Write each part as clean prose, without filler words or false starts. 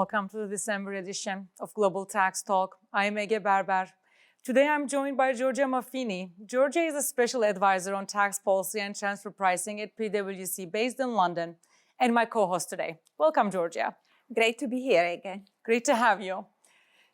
Welcome to the December edition of Global Tax Talk. I am Berber. Today I'm joined by Giorgia Maffini. Giorgia is a special advisor on tax policy and transfer pricing at PwC based in London, and my co-host today. Welcome, Giorgia. Great to be here again. Great to have you.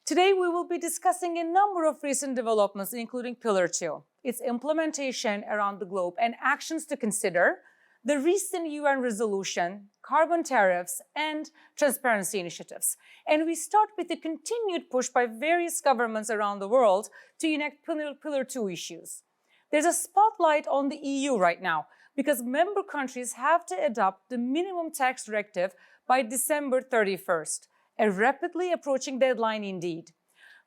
Today we will be discussing a number of recent developments, including Pillar 2, its implementation around the globe and actions to consider, the recent UN resolution, carbon tariffs, and transparency initiatives. And we start with the continued push by various governments around the world to enact Pillar 2 issues. There's a spotlight on the EU right now because member countries have to adopt the minimum tax directive by December 31st, a rapidly approaching deadline indeed.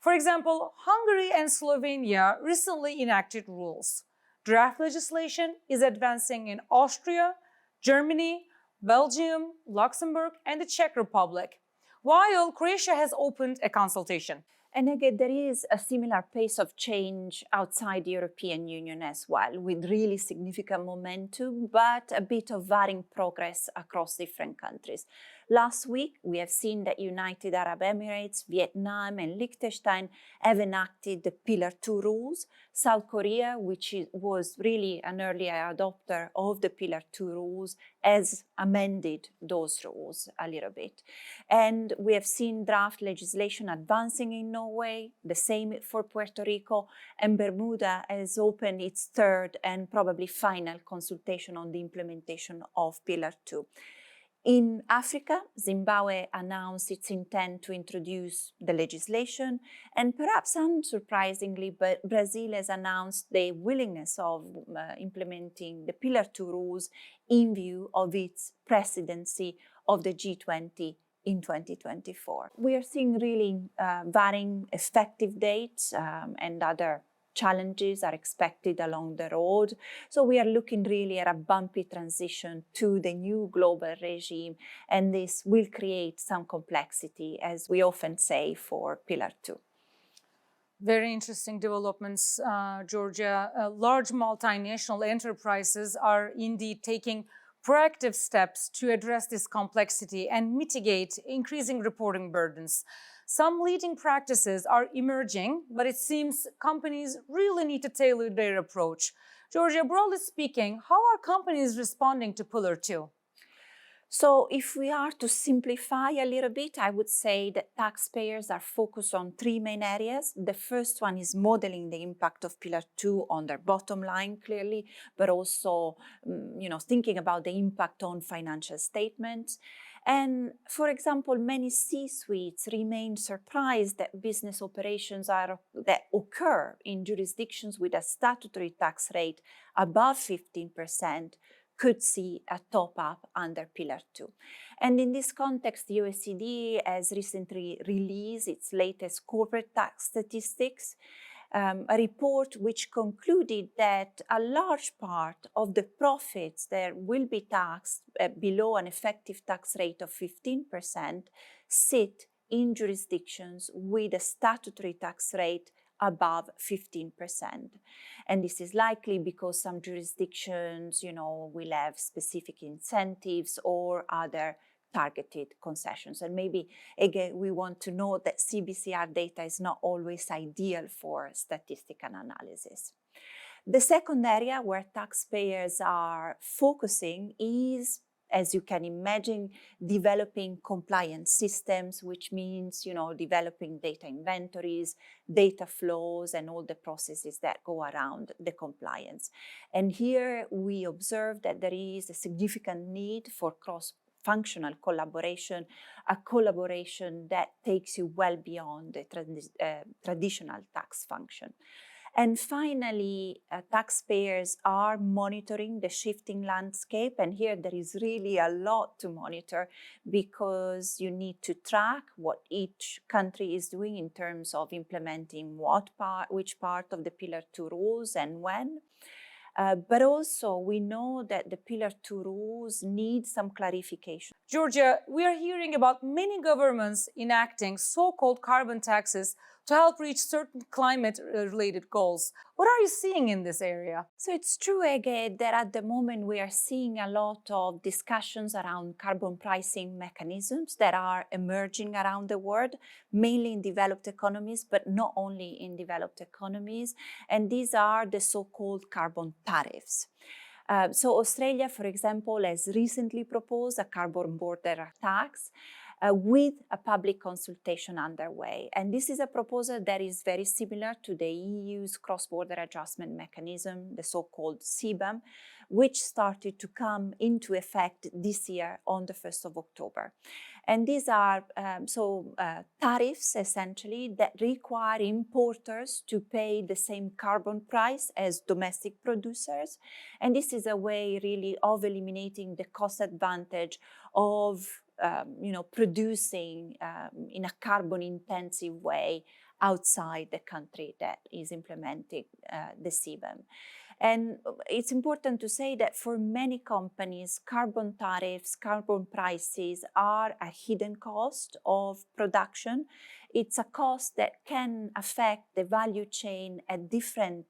For example, Hungary and Slovenia recently enacted rules. Draft legislation is advancing in Austria, Germany, Belgium, Luxembourg, and the Czech Republic, while Croatia has opened a consultation. And again, there is a similar pace of change outside the European Union as well, with really significant momentum, but a bit of varying progress across different countries. Last week, we have seen that United Arab Emirates, Vietnam, and Liechtenstein have enacted the Pillar 2 rules. South Korea, which was really an early adopter of the Pillar 2 rules, has amended those rules a little bit. And we have seen draft legislation advancing in Norway, the same for Puerto Rico, and Bermuda has opened its third and probably final consultation on the implementation of Pillar 2. In Africa, Zimbabwe announced its intent to introduce the legislation, and perhaps unsurprisingly, Brazil has announced their willingness of implementing the Pillar 2 rules in view of its presidency of the G20 in 2024. We are seeing really varying effective dates and other challenges are expected along the road. So we are looking really at a bumpy transition to the new global regime, and this will create some complexity, as we often say, for Pillar 2. Very interesting developments, Giorgia. Large multinational enterprises are indeed taking proactive steps to address this complexity and mitigate increasing reporting burdens. Some leading practices are emerging, but it seems companies really need to tailor their approach. Giorgia, broadly speaking, how are companies responding to Pillar 2? So if we are to simplify a little bit, I would say that taxpayers are focused on three main areas. The first one is modeling the impact of Pillar 2 on their bottom line, clearly, but also thinking about the impact on financial statements. And for example, many C-suites remain surprised that business operations that occur in jurisdictions with a statutory tax rate above 15% could see a top-up under Pillar 2. And in this context, the OECD has recently released its latest corporate tax statistics, a report which concluded that a large part of the profits that will be taxed below an effective tax rate of 15% sit in jurisdictions with a statutory tax rate above 15%. And this is likely because some jurisdictions, will have specific incentives or other targeted concessions. And maybe, again, we want to note that CBCR data is not always ideal for statistical analysis. The second area where taxpayers are focusing is, as you can imagine, developing compliance systems, which means, developing data inventories, data flows, and all the processes that go around the compliance. And here we observe that there is a significant need for cross-functional collaboration, a collaboration that takes you well beyond the traditional tax function. And finally, taxpayers are monitoring the shifting landscape. And here there is really a lot to monitor because you need to track what each country is doing in terms of implementing which part of the Pillar 2 rules and when. But also we know that the Pillar 2 rules need some clarification. Giorgia, we are hearing about many governments enacting so-called carbon taxes to help reach certain climate-related goals. What are you seeing in this area? So it's true, Ege, that at the moment we are seeing a lot of discussions around carbon pricing mechanisms that are emerging around the world, mainly in developed economies, but not only in developed economies. And these are the so-called carbon tariffs. So Australia, for example, has recently proposed a carbon border tax with a public consultation underway. And this is a proposal that is very similar to the EU's cross-border adjustment mechanism, the so-called CBAM, which started to come into effect this year on the 1st of October. And these are tariffs, essentially, that require importers to pay the same carbon price as domestic producers. And this is a way, really, of eliminating the cost advantage of producing in a carbon-intensive way outside the country that is implementing the CBAM. And it's important to say that for many companies, carbon tariffs, carbon prices are a hidden cost of production. It's a cost that can affect the value chain at different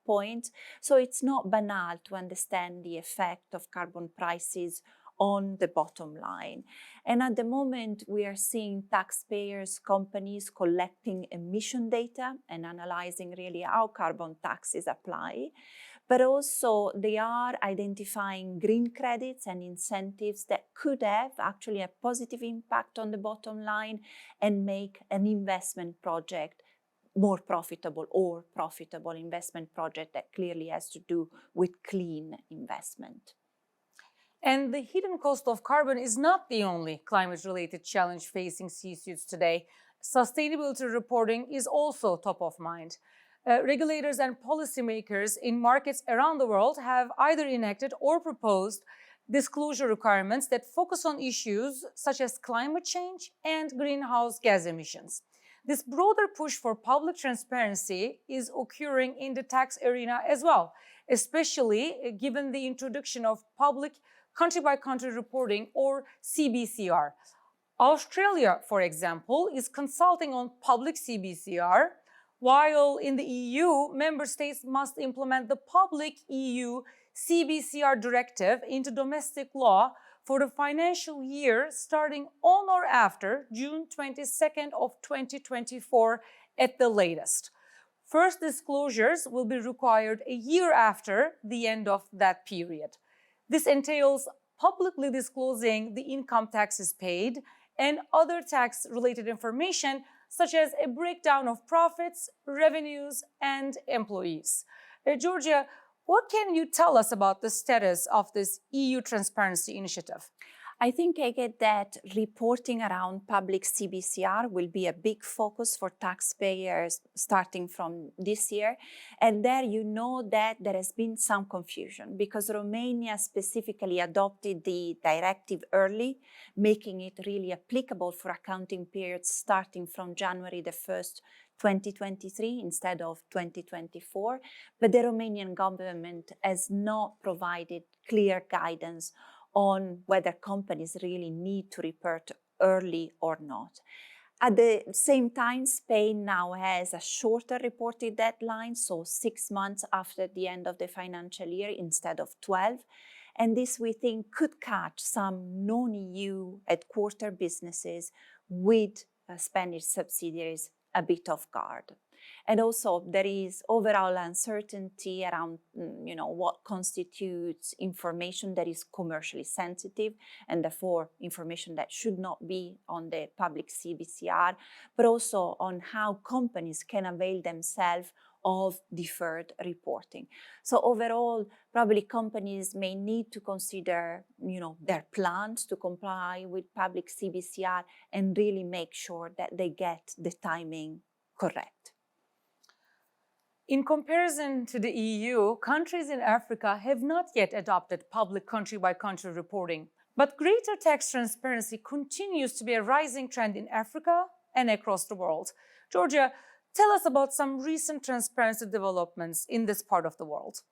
points. So it's not banal to understand the effect of carbon prices on the bottom line. And at the moment, we are seeing taxpayers, companies collecting emission data and analyzing really how carbon taxes apply. But also they are identifying green credits and incentives that could have actually a positive impact on the bottom line and make an investment project more profitable, or profitable investment project that clearly has to do with clean investment. And the hidden cost of carbon is not the only climate-related challenge facing C-suites today. Sustainability reporting is also top of mind. Regulators and policymakers in markets around the world have either enacted or proposed disclosure requirements that focus on issues such as climate change and greenhouse gas emissions. This broader push for public transparency is occurring in the tax arena as well, especially given the introduction of public country-by-country reporting, or CBCR. Australia, for example, is consulting on public CBCR, while in the EU, member states must implement the public EU CBCR directive into domestic law for the financial year starting on or after June 22nd of 2024 at the latest. First disclosures will be required a year after the end of that period. This entails publicly disclosing the income taxes paid and other tax-related information, such as a breakdown of profits, revenues, and employees. Giorgia, what can you tell us about the status of this EU transparency initiative? I think, Ege, that reporting around public CBCR will be a big focus for taxpayers starting from this year. And there you know that there has been some confusion because Romania specifically adopted the directive early, making it really applicable for accounting periods starting from January the 1st, 2023 instead of 2024. But the Romanian government has not provided clear guidance on whether companies really need to report early or not. At the same time, Spain now has a shorter reporting deadline, so 6 months after the end of the financial year instead of 12. And this, we think, could catch some non-EU headquarter businesses with Spanish subsidiaries a bit off guard. And also there is overall uncertainty around what constitutes information that is commercially sensitive and therefore information that should not be on the public CBCR, but also on how companies can avail themselves of deferred reporting. So overall, probably companies may need to consider their plans to comply with public CBCR and really make sure that they get the timing correct. In comparison to the EU, countries in Africa have not yet adopted public country-by-country reporting. But greater tax transparency continues to be a rising trend in Africa and across the world. Giorgia, tell us about some recent transparency developments in this part of the world.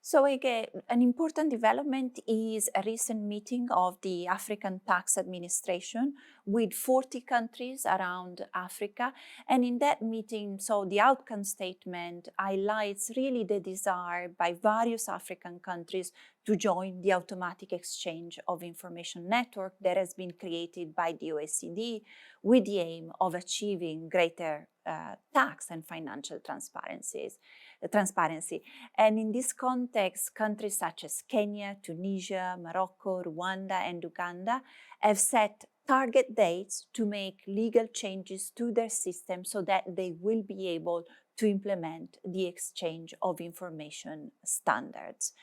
So again, an important development is a recent meeting of the African Tax Administration, with 40 countries around Africa. And in that meeting, so the outcome statement highlights really the desire by various African countries to join the automatic exchange of information network that has been created by the OECD with the aim of achieving greater tax and financial transparency. And in this context, countries such as Kenya, Tunisia, Morocco, Rwanda, and Uganda have set target dates to make legal changes to their system so that they will be able to implement the exchange of information standards.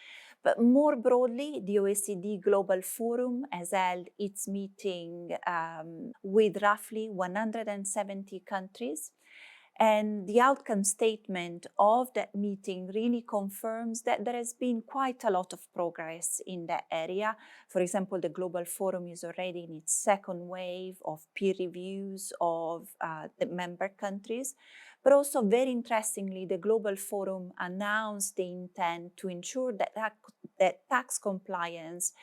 But more broadly, the OECD Global Forum has held its meeting with roughly 170 countries. And the outcome statement of that meeting really confirms that there has been quite a lot of progress in that area. For example, the Global Forum is already in its second wave of peer reviews of the member countries. But also, very interestingly, the Global Forum announced the intent to ensure that tax compliance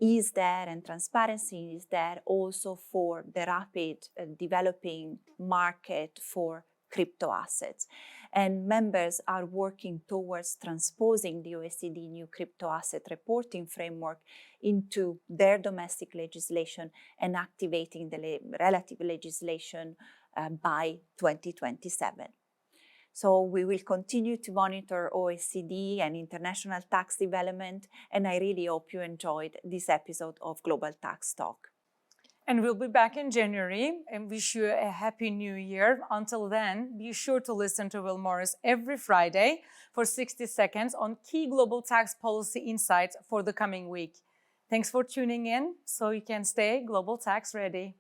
is there and transparency is there also for the rapid developing market for crypto assets. And members are working towards transposing the OECD new crypto asset reporting framework into their domestic legislation and activating the relative legislation by 2027. So we will continue to monitor OECD and international tax development, and I really hope you enjoyed this episode of Global Tax Talk. And we'll be back in January and wish you a happy new year. Until then, be sure to listen to Will Morris every Friday for 60 seconds on key global tax policy insights for the coming week. Thanks for tuning in so you can stay global tax ready.